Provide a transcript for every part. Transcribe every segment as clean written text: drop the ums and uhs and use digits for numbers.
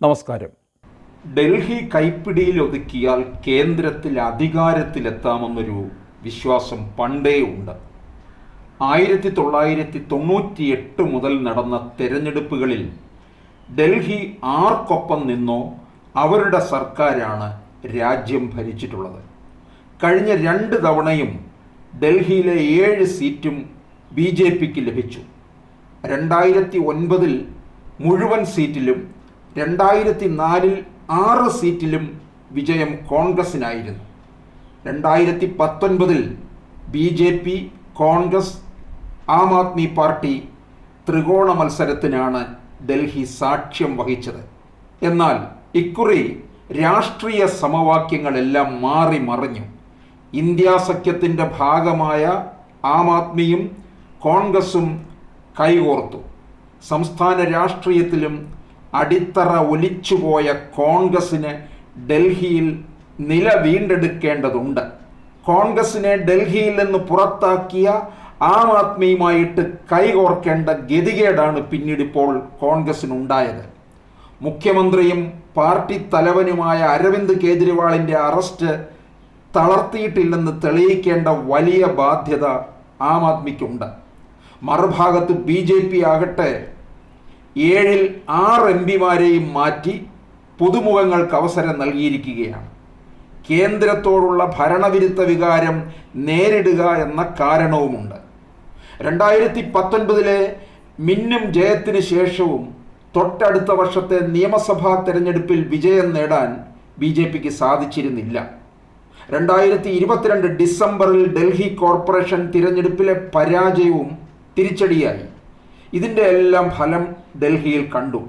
നമസ്കാരം. ഡൽഹി കൈപ്പിടിയിൽ ഒതുക്കിയാൽ കേന്ദ്രത്തിൽ അധികാരത്തിലെത്താമെന്നൊരു വിശ്വാസം പണ്ടേ ഉണ്ട്. 1998 മുതൽ നടന്ന തെരഞ്ഞെടുപ്പുകളിൽ ഡൽഹി ആർക്കൊപ്പം നിന്നോ അവരുടെ സർക്കാരാണ് രാജ്യം ഭരിച്ചിട്ടുള്ളത്. കഴിഞ്ഞ 2 തവണയും ഡൽഹിയിലെ 7 സീറ്റും BJPക്ക് ലഭിച്ചു. 2009 മുഴുവൻ സീറ്റിലും 2004 6 സീറ്റിലും വിജയം കോൺഗ്രസിനായിരുന്നു. 2019 BJP, കോൺഗ്രസ്, ആം ആദ്മി പാർട്ടി ത്രികോണ മത്സരത്തിനാണ് ഡൽഹി സാക്ഷ്യം വഹിച്ചത്. എന്നാൽ ഇക്കുറി രാഷ്ട്രീയ സമവാക്യങ്ങളെല്ലാം മാറി മറിഞ്ഞു. ഇന്ത്യാ സഖ്യത്തിൻ്റെ ഭാഗമായ ആം ആദ്മിയും കോൺഗ്രസും കൈകോർത്തു. സംസ്ഥാന രാഷ്ട്രീയത്തിലും അടിത്തറ ഒലിച്ചുപോയ കോൺഗ്രസിന് ഡൽഹിയിൽ നില വീണ്ടെടുക്കേണ്ടതുണ്ട്. കോൺഗ്രസിനെ ഡൽഹിയിൽ നിന്ന് പുറത്താക്കിയ ആം ആദ്മിയുമായിട്ട് കൈകോർക്കേണ്ട ഗതികേടാണ് പിന്നീടിപ്പോൾ കോൺഗ്രസിനുണ്ടായത്. മുഖ്യമന്ത്രിയും പാർട്ടി തലവനുമായ അരവിന്ദ് കെജ്രിവാളിൻ്റെ അറസ്റ്റ് തളർത്തിയിട്ടില്ലെന്ന് തെളിയിക്കേണ്ട വലിയ ബാധ്യത ആം ആദ്മിക്കുണ്ട്. മറുഭാഗത്ത് BJP ആകട്ടെ 7-ൽ 6 MPമാരെയും മാറ്റി പുതുമുഖങ്ങൾക്ക് അവസരം നൽകിയിരിക്കുകയാണ്. കേന്ദ്രത്തോടുള്ള ഭരണവിരുദ്ധ വികാരം നേരിടുക എന്ന കാരണവുമുണ്ട്. 2019 മിന്നും ജയത്തിന് ശേഷവും തൊട്ടടുത്ത വർഷത്തെ നിയമസഭാ തെരഞ്ഞെടുപ്പിൽ വിജയം നേടാൻ BJPക്ക് സാധിച്ചിരുന്നില്ല. 2022 ഡിസംബറിൽ ഡൽഹി കോർപ്പറേഷൻ തിരഞ്ഞെടുപ്പിലെ പരാജയവും തിരിച്ചടിയായി. ഇതിൻ്റെ എല്ലാം ഫലം ഡൽഹിയിൽ കണ്ടു.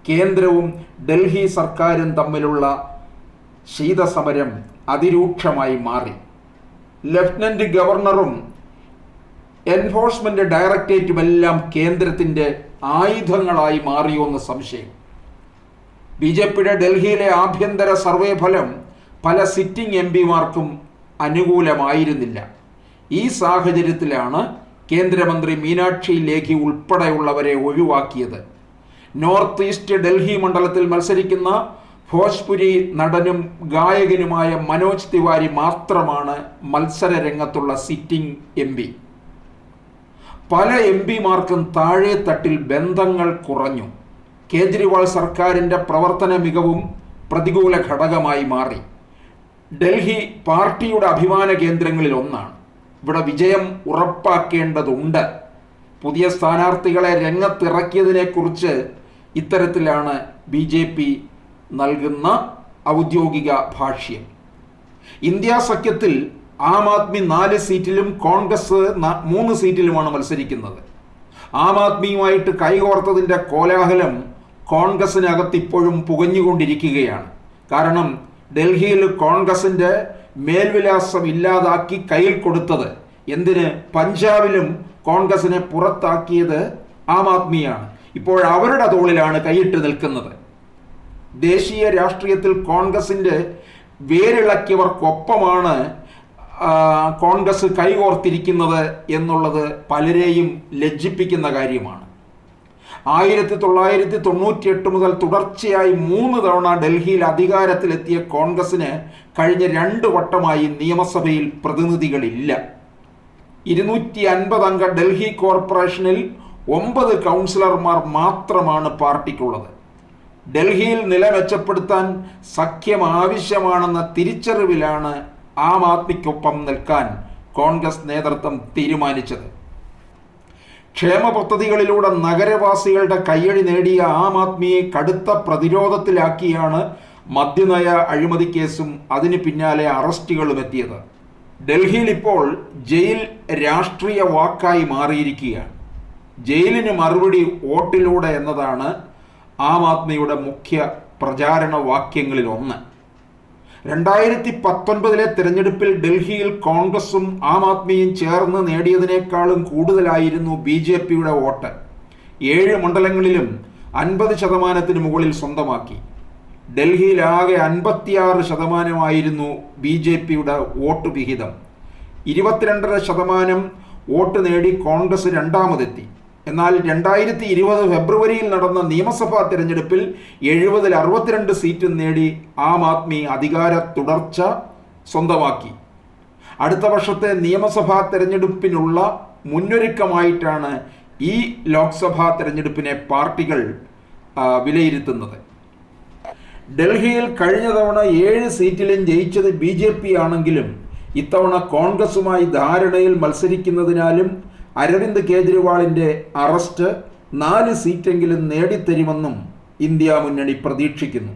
കേന്ദ്രവും ഡൽഹി സർക്കാരും തമ്മിലുള്ള ശീതസമരം അതിരൂക്ഷമായി മാറി. ലഫ്റ്റനന്റ് ഗവർണറും എൻഫോഴ്സ്മെന്റ് ഡയറക്ടറേറ്റുമെല്ലാം കേന്ദ്രത്തിൻ്റെ ആയുധങ്ങളായി മാറിയോന്ന് സംശയം. BJPയുടെ ഡൽഹിയിലെ ആഭ്യന്തര സർവേ ഫലം പല സിറ്റിംഗ് MPമാർക്കും അനുകൂലമായിരുന്നില്ല. ഈ സാഹചര്യത്തിലാണ് കേന്ദ്രമന്ത്രി മീനാക്ഷി ലേഖി ഉൾപ്പെടെയുള്ളവരെ ഒഴിവാക്കിയത്. നോർത്ത് ഈസ്റ്റ് ഡൽഹി മണ്ഡലത്തിൽ മത്സരിക്കുന്ന ഭോജ്പുരി നടനും ഗായകനുമായ മനോജ് തിവാരി മാത്രമാണ് മത്സര രംഗത്തുള്ള സിറ്റിംഗ് MP. പല MPമാർക്കും താഴെ തട്ടിൽ ബന്ധങ്ങൾ കുറഞ്ഞു. കേജ്രിവാൾ സർക്കാരിൻ്റെ പ്രവർത്തന മികവും പ്രതികൂല ഘടകമായി മാറി. ഡൽഹി പാർട്ടിയുടെ അഭിമാന കേന്ദ്രങ്ങളിൽ ഒന്നാണ്. ഇവിടെ വിജയം ഉറപ്പാക്കേണ്ടതുണ്ട്. പുതിയ സ്ഥാനാർത്ഥികളെ രംഗത്തിറക്കിയതിനെക്കുറിച്ച് ഇത്തരത്തിലാണ് BJP നൽകുന്ന ഔദ്യോഗിക ഭാഷ്യം. ഇന്ത്യാ സഖ്യത്തിൽ ആം ആദ്മി 4 സീറ്റിലും കോൺഗ്രസ് 3 സീറ്റിലുമാണ് മത്സരിക്കുന്നത്. ആം ആദ്മിയുമായിട്ട് കൈകോർത്തതിൻ്റെ കോലാഹലം കോൺഗ്രസിനകത്ത് ഇപ്പോഴും പുകഞ്ഞുകൊണ്ടിരിക്കുകയാണ്. കാരണം ഡൽഹിയിൽ കോൺഗ്രസിൻ്റെ മേൽവിലാസം ഇല്ലാതാക്കി കയ്യിൽ കൊടുത്തത് എന്തിന്? പഞ്ചാബിലും കോൺഗ്രസിനെ പുറത്താക്കിയത് ആം ആദ്മിയാണ്. ഇപ്പോൾ അവരുടെ തോളിലാണ് കൈയിട്ട് നിൽക്കുന്നത്. ദേശീയ രാഷ്ട്രീയത്തിൽ കോൺഗ്രസിൻ്റെ വേരിളക്കിയവർക്കൊപ്പമാണ് കോൺഗ്രസ് കൈകോർത്തിരിക്കുന്നത് എന്നുള്ളത് പലരെയും ലജ്ജിപ്പിക്കുന്ന കാര്യമാണ്. 1998 മുതൽ തുടർച്ചയായി 3 തവണ ഡൽഹിയിൽ അധികാരത്തിലെത്തിയ കോൺഗ്രസിന് കഴിഞ്ഞ 2 വട്ടമായി നിയമസഭയിൽ പ്രതിനിധികളില്ല. 250 അംഗ ഡൽഹി കോർപ്പറേഷനിൽ 9 കൗൺസിലർമാർ മാത്രമാണ് പാർട്ടിക്കുള്ളത്. ഡൽഹിയിൽ നില മെച്ചപ്പെടുത്താൻ സഖ്യം ആവശ്യമാണെന്ന തിരിച്ചറിവിലാണ് ആം ആദ്മിക്കൊപ്പം നിൽക്കാൻ കോൺഗ്രസ് നേതൃത്വം തീരുമാനിച്ചത്. ക്ഷേമ പദ്ധതികളിലൂടെ നഗരവാസികളുടെ കയ്യടി നേടിയ ആം ആദ്മിയെ കടുത്ത പ്രതിരോധത്തിലാക്കിയാണ് മദ്യനയ അഴിമതി കേസും അതിന് പിന്നാലെ അറസ്റ്റുകളും എത്തിയത്. ഡൽഹിയിൽ ഇപ്പോൾ ജയിൽ രാഷ്ട്രീയ വാക്കായി മാറിയിരിക്കുകയാണ്. ജയിലിന് മറുപടി വോട്ടിലൂടെ എന്നതാണ് ആം ആദ്മിയുടെ മുഖ്യ പ്രചാരണ വാക്യങ്ങളിൽ ഒന്ന്. 2019 തിരഞ്ഞെടുപ്പിൽ ഡൽഹിയിൽ കോൺഗ്രസും ആം ആദ്മിയും ചേർന്ന് നേടിയതിനേക്കാളും കൂടുതലായിരുന്നു BJPയുടെ വോട്ട്. 7 മണ്ഡലങ്ങളിലും 50% മുകളിൽ സ്വന്തമാക്കി. ഡൽഹിയിലാകെ 56% BJPയുടെ വോട്ട് വിഹിതം. 22.5% വോട്ട് നേടി കോൺഗ്രസ് രണ്ടാമതെത്തി. എന്നാൽ 2020 ഫെബ്രുവരിയിൽ നടന്ന നിയമസഭാ തെരഞ്ഞെടുപ്പിൽ 70-ൽ 62 സീറ്റും നേടി ആം ആദ്മി അധികാര തുടർച്ച സ്വന്തമാക്കി. അടുത്ത വർഷത്തെ നിയമസഭാ തെരഞ്ഞെടുപ്പിനുള്ള മുന്നൊരുക്കമായിട്ടാണ് ഈ ലോക്സഭാ തെരഞ്ഞെടുപ്പിനെ പാർട്ടികൾ വിലയിരുത്തുന്നത്. ഡൽഹിയിൽ കഴിഞ്ഞ തവണ 7 സീറ്റിലും ജയിച്ചത് BJP ആണെങ്കിലും ഇത്തവണ കോൺഗ്രസുമായി ധാരണയിൽ മത്സരിക്കുന്നതിനാലും അരവിന്ദ് കേജ്രിവാളിൻ്റെ അറസ്റ്റ് 4 സീറ്റെങ്കിലും നേടിത്തരുമെന്നും ഇന്ത്യ മുന്നണി പ്രതീക്ഷിക്കുന്നു.